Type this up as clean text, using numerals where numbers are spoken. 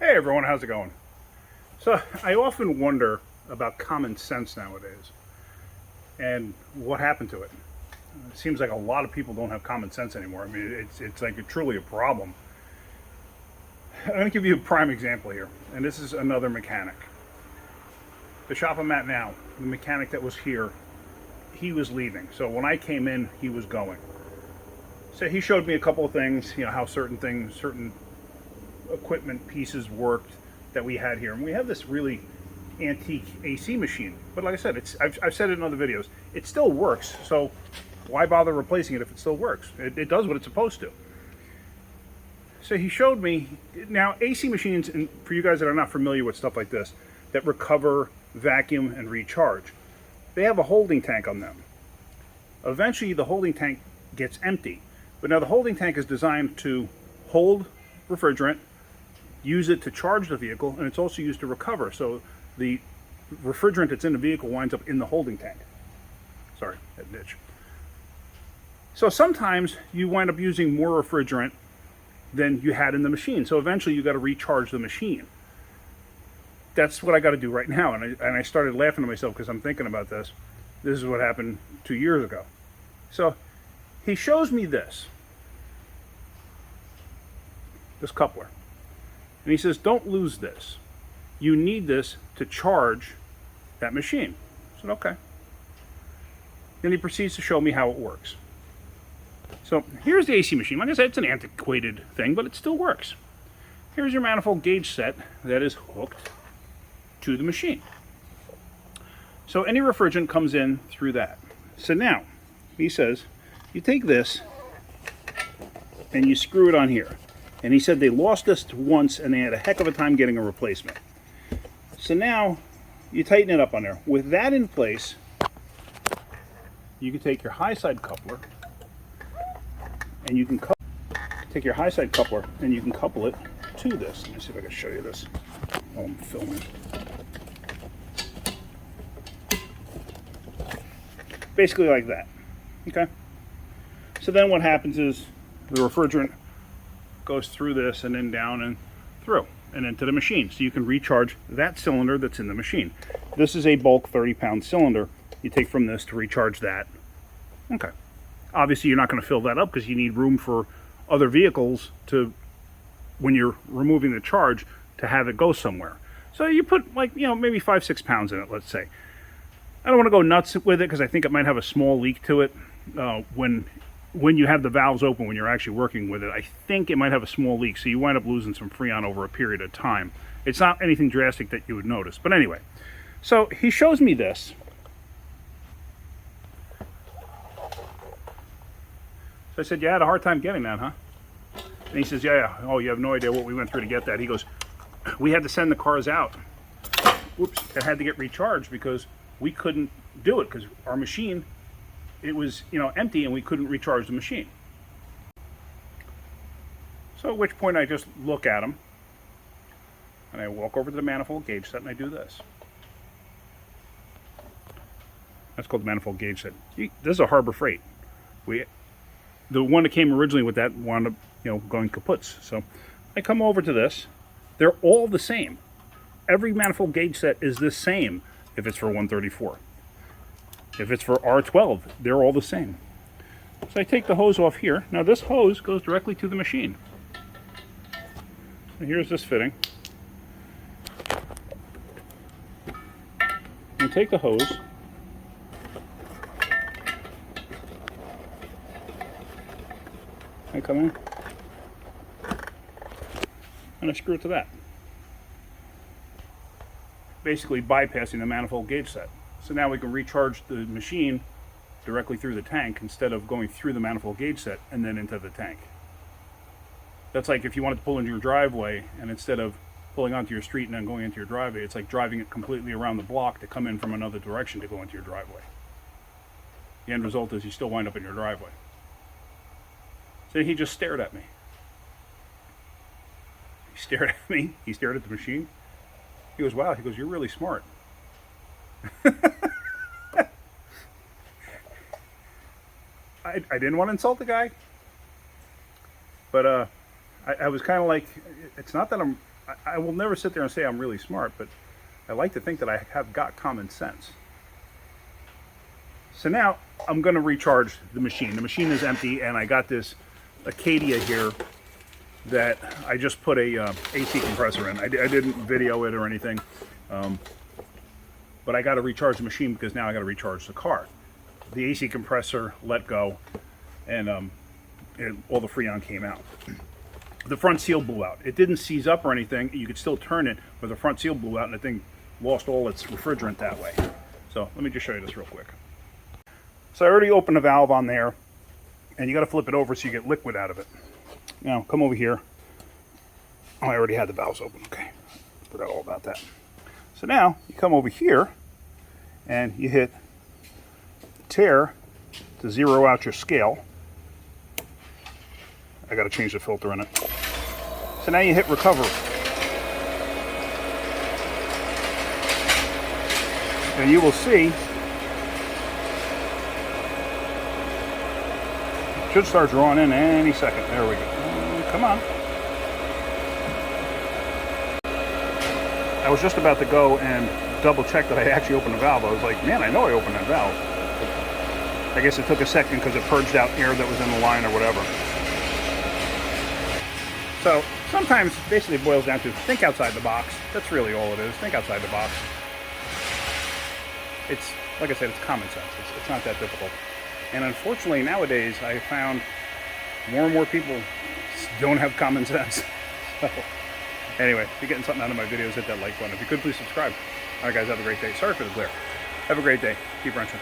Hey everyone, how's it going? So I often wonder about common sense nowadays and what happened to it. It seems like a lot of people don't have common sense anymore. I mean, it's like truly a problem. I'm going to give you a prime example here, and this is another mechanic. The shop I'm at now, the mechanic that was here, he was leaving. So when I came in, he was going. So he showed me a couple of things, how certain things, certain equipment pieces worked that we had here. And we have this really antique AC machine. But like I said, I've said it in other videos, it still works. So why bother replacing it if it still works? It does what it's supposed to. So he showed me, now AC machines, and for you guys that are not familiar with stuff like this, that recover, vacuum, and recharge, they have a holding tank on them. Eventually the holding tank gets empty. But now the holding tank is designed to hold refrigerant, use it to charge the vehicle, and it's also used to recover. So the refrigerant that's in the vehicle winds up in the holding tank. Sorry, that ditch. So sometimes you wind up using more refrigerant than you had in the machine. So eventually you got to recharge the machine. That's what I got to do right now. And I started laughing to myself because I'm thinking about this. This is what happened 2 years ago. So he shows me this coupler. And he says, don't lose this. You need this to charge that machine. I said, okay. Then he proceeds to show me how it works. So here's the AC machine. Like I said, it's an antiquated thing, but it still works. Here's your manifold gauge set that is hooked to the machine. So any refrigerant comes in through that. So now, he says, you take this and you screw it on here. And he said they lost this once and they had a heck of a time getting a replacement. So now you tighten it up on there. With that in place, you can take your high side coupler and you can take your high side coupler and you can couple it to this. Let me see if I can show you this while I'm filming. Basically like that. Okay. So then what happens is the refrigerant goes through this and then down and through and into the machine. So you can recharge that cylinder that's in the machine. This is a bulk 30-pound cylinder. You take from this to recharge that. Okay. Obviously you're not going to fill that up because you need room for other vehicles to, when you're removing the charge, to have it go somewhere. So you put maybe 5-6 pounds in it, let's say. I don't want to go nuts with it because I think it might have a small leak to it when you have the valves open, when you're actually working with it. I think it might have a small leak, so you wind up losing some Freon over a period of time. It's not anything drastic that you would notice. But anyway, so he shows me this. So I said, you had a hard time getting that, huh? And he says, yeah. Oh, you have no idea what we went through to get that. He goes, we had to send the cars out. Whoops, that had to get recharged because we couldn't do it because our machine, it was empty and we couldn't recharge the machine. So at which point I just look at him and I walk over to the manifold gauge set and I do this. That's called the manifold gauge set. This is a Harbor Freight. The one that came originally with that wound up going kaputs. So I come over to this. They're all the same. Every manifold gauge set is the same if it's for 134. If it's for R12, they're all the same. So I take the hose off here. Now this hose goes directly to the machine. So here's this fitting. You take the hose. I come in. And I screw it to that. Basically bypassing the manifold gauge set. So now we can recharge the machine directly through the tank instead of going through the manifold gauge set and then into the tank. That's like if you wanted to pull into your driveway and instead of pulling onto your street and then going into your driveway, it's like driving it completely around the block to come in from another direction to go into your driveway. The end result is you still wind up in your driveway. So he just stared at me. He stared at me. He stared at the machine. He goes, wow. He goes, you're really smart. I didn't want to insult the guy, but I was kind of like, it's not that I'm I will never sit there and say I'm really smart, but I like to think that I have got common sense. So now I'm going to recharge the machine. The machine is empty, and I got this Acadia here that I just put a AC compressor in. I didn't video it or anything, but I got to recharge the machine because now I got to recharge the car. The AC compressor let go, and all the Freon came out. The front seal blew out. It didn't seize up or anything. You could still turn it, but the front seal blew out, and the thing lost all its refrigerant that way. So let me just show you this real quick. So I already opened the valve on there, and you got to flip it over so you get liquid out of it. Now come over here. Oh, I already had the valves open. Okay, forgot all about that. So now you come over here, and you hit tare to zero out your scale. I got to change the filter in it. So now you hit recover. And you will see it should start drawing in any second. There we go. Come on. I was just about to go and double check that I actually opened the valve. I was like, man, I know I opened that valve. I guess it took a second because it purged out air that was in the line or whatever. So sometimes basically it boils down to think outside the box. That's really all it is. Think outside the box. It's, like I said, it's common sense. It's not that difficult. And unfortunately nowadays I found more and more people don't have common sense. So anyway, if you're getting something out of my videos, hit that like button. If you could, please subscribe. All right, guys, have a great day. Sorry for the glare. Have a great day. Keep wrenching.